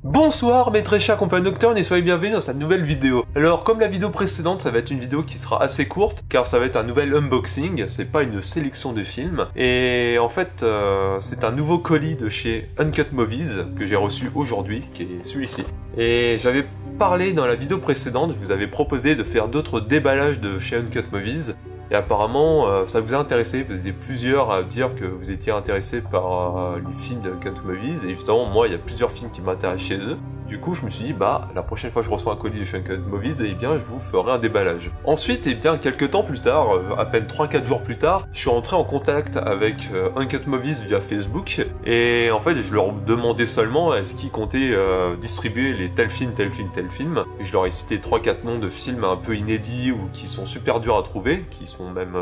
Bonsoir mes très chers compagnons nocturnes et soyez bienvenus dans cette nouvelle vidéo. Alors comme la vidéo précédente, ça va être une vidéo qui sera assez courte car ça va être un nouvel unboxing, c'est pas une sélection de films. Et en fait c'est un nouveau colis de chez Uncut Movies que j'ai reçu aujourd'hui, qui est celui-ci. Et j'avais parlé dans la vidéo précédente, je vous avais proposé de faire d'autres déballages de chez Uncut Movies. Et apparemment, ça vous a intéressé, vous étiez plusieurs à dire que vous étiez intéressés par les films de Uncut Movies, et justement, moi, il y a plusieurs films qui m'intéressent chez eux. Du coup, je me suis dit, bah, la prochaine fois que je reçois un colis de chez Uncut Movies, eh bien, je vous ferai un déballage. Ensuite, eh bien, quelques temps plus tard, à peine 3-4 jours plus tard, je suis rentré en contact avec Uncut Movies via Facebook, et en fait, je leur demandais seulement est-ce qu'ils comptaient distribuer les tel film, tel film, tel film, et je leur ai cité 3-4 noms de films un peu inédits ou qui sont super durs à trouver, qui sont même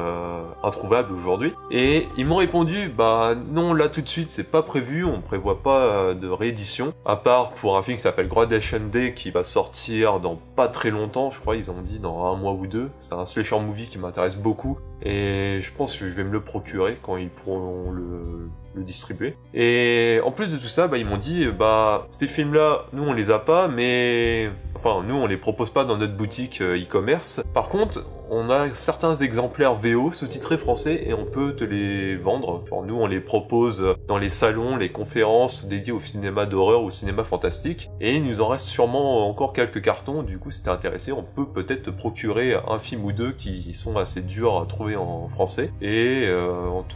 introuvables aujourd'hui. Et ils m'ont répondu, bah non, là tout de suite c'est pas prévu, on prévoit pas de réédition, à part pour un film qui s'appelle Graduation Day qui va sortir dans pas très longtemps, je crois ils ont dit dans un mois ou deux. C'est un slasher movie qui m'intéresse beaucoup et je pense que je vais me le procurer quand ils pourront le distribuer. Et en plus de tout ça, bah, ils m'ont dit, bah, ces films-là, nous on les a pas, mais... Enfin, nous on les propose pas dans notre boutique e-commerce. Par contre, on a certains exemplaires VO sous-titrés français et on peut te les vendre. Genre nous on les propose dans les salons, les conférences dédiées au cinéma d'horreur ou au cinéma fantastique. Et il nous en reste sûrement encore quelques cartons. Du coup, si t'es intéressé, on peut peut-être te procurer un film ou deux qui sont assez durs à trouver en français. Et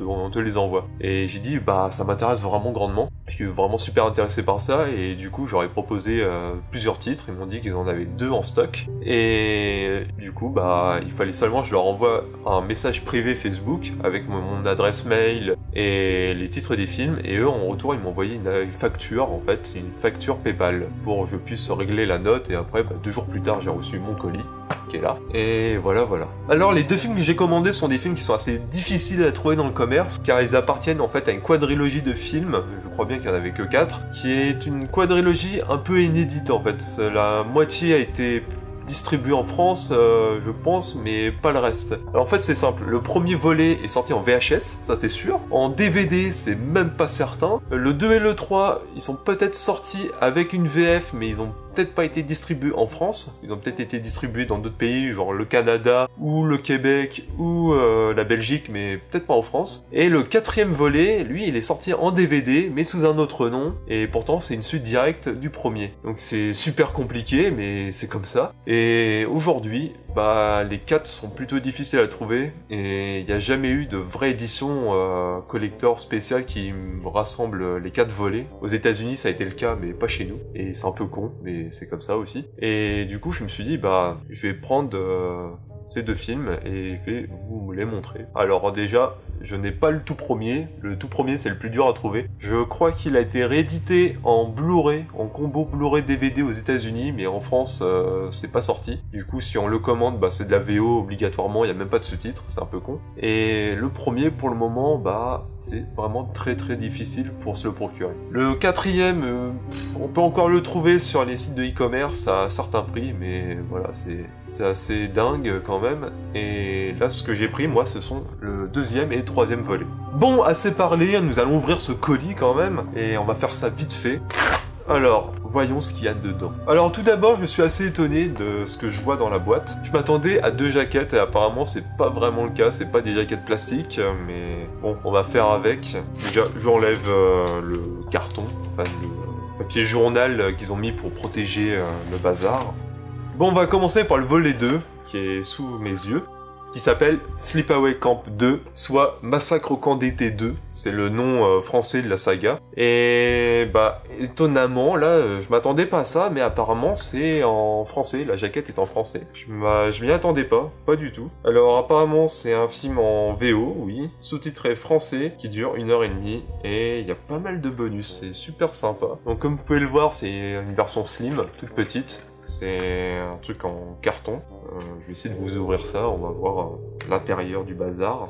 on te les envoie. Et j'ai dit, bah ça m'intéresse vraiment grandement. Je suis vraiment super intéressé par ça. Et du coup, j'aurais proposé plusieurs titres. Ils m'ont dit qu'ils en avaient 2 en stock. Et du coup, bah il fallait seulement que je leur envoie un message privé Facebook avec mon adresse mail et les titres des films, et eux en retour ils m'ont envoyé une facture, en fait une facture PayPal pour que je puisse régler la note. Et après 2 jours plus tard j'ai reçu mon colis qui est là, et voilà. Alors les 2 films que j'ai commandés sont des films qui sont assez difficiles à trouver dans le commerce car ils appartiennent en fait à une quadrilogie de films, je crois bien qu'il n'y en avait que 4, qui est une quadrilogie un peu inédite en fait. La moitié a été distribué en France, je pense, mais pas le reste. Alors en fait c'est simple, le premier volet est sorti en VHS, ça c'est sûr. En DVD c'est même pas certain. Le 2 et le 3, ils sont peut-être sortis avec une VF, mais ils ont peut-être pas été distribués en France. Ils ont peut-être été distribués dans d'autres pays, genre le Canada, ou le Québec, ou la Belgique, mais peut-être pas en France. Et le 4e volet, lui, il est sorti en DVD, mais sous un autre nom, et pourtant c'est une suite directe du premier. Donc c'est super compliqué, mais c'est comme ça. Et aujourd'hui, bah les 4 sont plutôt difficiles à trouver, et il n'y a jamais eu de vraie édition collector spéciale qui rassemble les 4 volets. Aux États-Unis ça a été le cas, mais pas chez nous, et c'est un peu con, mais c'est comme ça aussi. Et du coup je me suis dit, bah je vais prendre ces 2 films et je vais vous les montrer. Alors déjà, je n'ai pas le tout premier c'est le plus dur à trouver. Je crois qu'il a été réédité en Blu-ray, en combo Blu-ray DVD aux États-Unis, mais en France c'est pas sorti. Du coup si on le commande, bah c'est de la VO obligatoirement, il n'y a même pas de sous-titres, c'est un peu con. Et le premier pour le moment, bah c'est vraiment très difficile pour se le procurer. Le 4e, on peut encore le trouver sur les sites de e-commerce à certains prix, mais voilà, c'est assez dingue quand même. Et là ce que j'ai pris moi, ce sont le 2e et 3e volet. Bon, assez parlé, nous allons ouvrir ce colis quand même, et on va faire ça vite fait. Alors, voyons ce qu'il y a dedans. Alors tout d'abord, je suis assez étonné de ce que je vois dans la boîte. Je m'attendais à 2 jaquettes et apparemment c'est pas vraiment le cas, c'est pas des jaquettes plastiques, mais bon, on va faire avec. Déjà, j'enlève le carton, enfin le papier journal qu'ils ont mis pour protéger le bazar. Bon, on va commencer par le volet 2, qui est sous mes yeux, qui s'appelle Sleepaway Camp 2, soit Massacre au camp d'été 2, c'est le nom français de la saga. Et bah étonnamment, là je m'attendais pas à ça, mais apparemment c'est en français, la jaquette est en français. Je m'y attendais pas du tout. Alors apparemment c'est un film en VO, oui, sous-titré français, qui dure 1h30, et il y a pas mal de bonus, c'est super sympa. Donc comme vous pouvez le voir, c'est une version slim, toute petite. C'est un truc en carton. Je vais essayer de vous ouvrir ça, on va voir l'intérieur du bazar.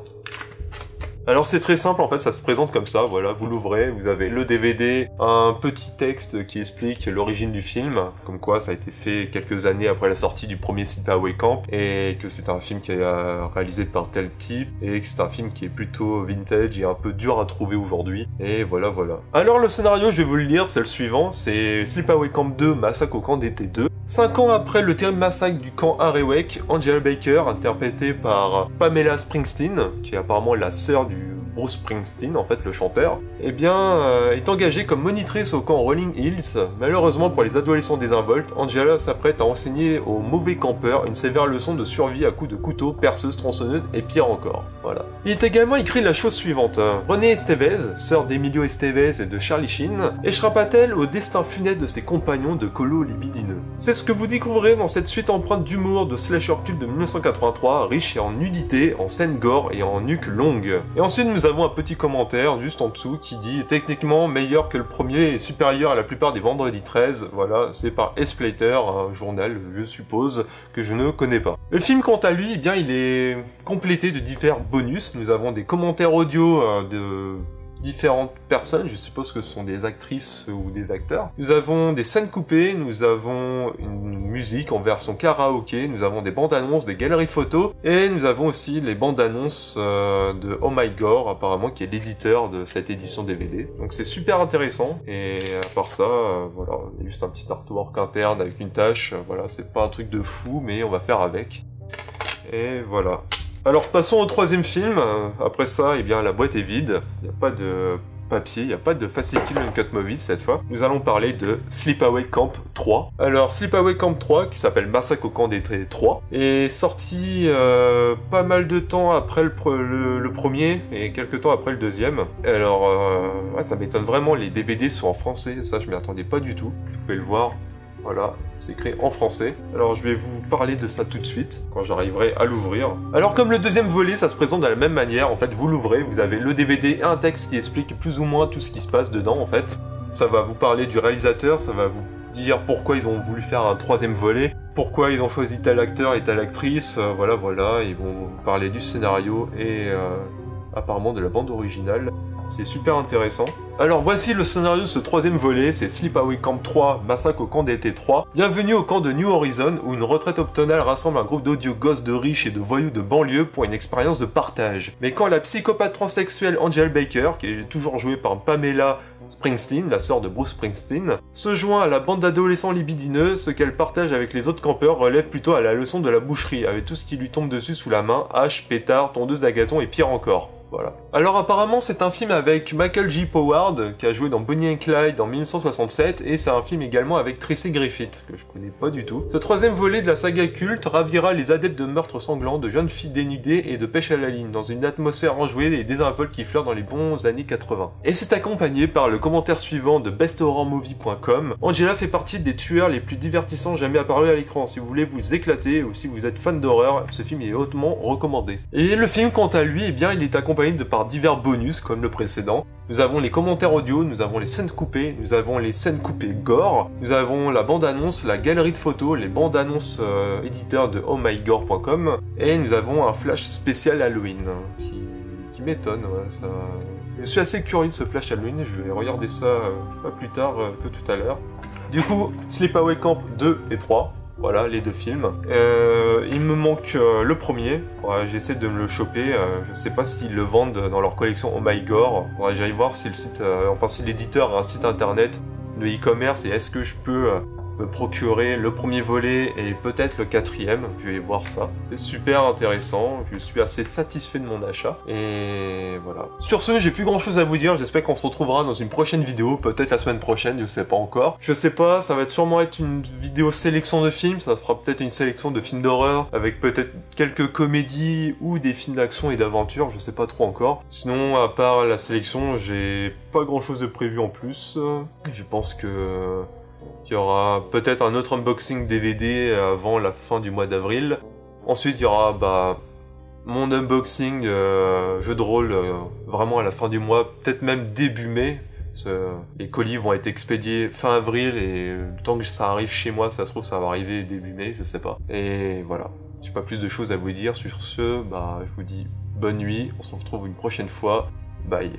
Alors c'est très simple, en fait, ça se présente comme ça, voilà, vous l'ouvrez, vous avez le DVD, un petit texte qui explique l'origine du film, comme quoi ça a été fait quelques années après la sortie du premier Sleepaway Camp, et que c'est un film qui est réalisé par tel type, et que c'est un film qui est plutôt vintage et un peu dur à trouver aujourd'hui, et voilà. Alors le scénario, je vais vous le lire, c'est le suivant, c'est Sleepaway Camp 2, Massacre au camp d'été 2. 5 ans après le terrible massacre du camp Harrowek, Angela Baker, interprétée par Pamela Springsteen, qui est apparemment la sœur du Bruce Springsteen, en fait, le chanteur, eh bien, est engagée comme monitrice au camp Rolling Hills. Malheureusement pour les adolescents désinvoltes, Angela s'apprête à enseigner aux mauvais campeurs une sévère leçon de survie à coups de couteau, perceuse, tronçonneuse et pire encore. Voilà. Il est également écrit la chose suivante. Renée Estevez, sœur d'Emilio Estevez et de Charlie Sheen, échappera-t-elle au destin funeste de ses compagnons de colo libidineux? C'est ce que vous découvrirez dans cette suite empreinte d'humour de slasher culte de 1983, riche et en nudité, en scène gore et en nuque longue. Et ensuite nous avons un petit commentaire juste en dessous qui dit « Techniquement meilleur que le premier et supérieur à la plupart des vendredis 13 ». Voilà, c'est par Esplater, un journal, je suppose, que je ne connais pas. Le film, quant à lui, eh bien, il est complété de divers bonus. Nous avons des commentaires audio de différentes personnes, je suppose que ce sont des actrices ou des acteurs. Nous avons des scènes coupées, nous avons une musique en version karaoké, nous avons des bandes annonces, des galeries photos, et nous avons aussi les bandes annonces de Oh My Gore, apparemment, qui est l'éditeur de cette édition DVD. Donc c'est super intéressant, et à part ça, voilà, il y a juste un petit artwork interne avec une tâche, voilà, c'est pas un truc de fou, mais on va faire avec. Et voilà. Alors passons au troisième film. Après ça, eh bien la boîte est vide. Il n'y a pas de papier, il n'y a pas de Fascicule Uncut Movies cette fois. Nous allons parler de Sleepaway Camp 3. Alors Sleepaway Camp 3, qui s'appelle Massacre au camp d'été 3, est sorti pas mal de temps après le premier et quelques temps après le deuxième. Alors ouais, ça m'étonne vraiment, les DVD sont en français, ça je m'y attendais pas du tout. Vous pouvez le voir. Voilà, c'est écrit en français. Alors je vais vous parler de ça tout de suite, quand j'arriverai à l'ouvrir. Alors comme le deuxième volet, ça se présente de la même manière. En fait, vous l'ouvrez, vous avez le DVD et un texte qui explique plus ou moins tout ce qui se passe dedans, en fait. Ça va vous parler du réalisateur, ça va vous dire pourquoi ils ont voulu faire un troisième volet, pourquoi ils ont choisi tel acteur et telle actrice, voilà. Ils vont vous parler du scénario et apparemment de la bande originale. C'est super intéressant. Alors voici le scénario de ce troisième volet, c'est Sleepaway Camp 3, Massacre au camp d'été 3. Bienvenue au camp de New Horizon, où une retraite octonale rassemble un groupe d'odieux gosses de riches et de voyous de banlieue pour une expérience de partage. Mais quand la psychopathe transsexuelle Angela Baker, qui est toujours jouée par Pamela Springsteen, la sœur de Bruce Springsteen, se joint à la bande d'adolescents libidineux, ce qu'elle partage avec les autres campeurs relève plutôt à la leçon de la boucherie, avec tout ce qui lui tombe dessus sous la main, hache, pétard, tondeuse à gazon et pire encore. Voilà. Alors apparemment c'est un film avec Michael J. Poward qui a joué dans Bonnie and Clyde en 1967 et c'est un film également avec Tracy Griffith que je connais pas du tout. Ce troisième volet de la saga culte ravira les adeptes de meurtres sanglants, de jeunes filles dénudées et de pêche à la ligne dans une atmosphère enjouée et désinvolte qui fleure dans les bons années 80. Et c'est accompagné par le commentaire suivant de besthorrormovie.com. Angela fait partie des tueurs les plus divertissants jamais apparus à l'écran. Si vous voulez vous éclater ou si vous êtes fan d'horreur, ce film est hautement recommandé. Et le film quant à lui, eh bien il est accompagné par divers bonus comme le précédent. Nous avons les commentaires audio, nous avons les scènes coupées, nous avons les scènes coupées gore, nous avons la bande-annonce, la galerie de photos, les bandes-annonces éditeurs de ohmygore.com et nous avons un flash spécial Halloween qui m'étonne. Ouais, ça... Je suis assez curieux de ce flash Halloween, je vais regarder ça pas plus tard que tout à l'heure. Du coup, Sleepaway Camp 2 et 3. Voilà, les deux films. Il me manque le premier. J'essaie de me le choper. Je sais pas s'ils le vendent dans leur collection Oh My Gore. J'aille voir si le site, si l'éditeur a un site internet de e-commerce et est-ce que je peux me procurer le premier volet et peut-être le quatrième. Je vais voir ça. C'est super intéressant. Je suis assez satisfait de mon achat. Et voilà. Sur ce, j'ai plus grand chose à vous dire. J'espère qu'on se retrouvera dans une prochaine vidéo. Peut-être la semaine prochaine, je sais pas encore. Je sais pas, ça va sûrement être une vidéo sélection de films. Ça sera peut-être une sélection de films d'horreur avec peut-être quelques comédies ou des films d'action et d'aventure. Je sais pas trop encore. Sinon, à part la sélection, j'ai pas grand chose de prévu en plus. Je pense que... il y aura peut-être un autre unboxing DVD avant la fin du mois d'avril. Ensuite, il y aura mon unboxing jeu de rôle vraiment à la fin du mois, peut-être même début mai. Les colis vont être expédiés fin avril et le temps que ça arrive chez moi, ça se trouve ça va arriver début mai, je sais pas. Et voilà, j'ai pas plus de choses à vous dire. Sur ce, je vous dis bonne nuit, on se retrouve une prochaine fois, bye.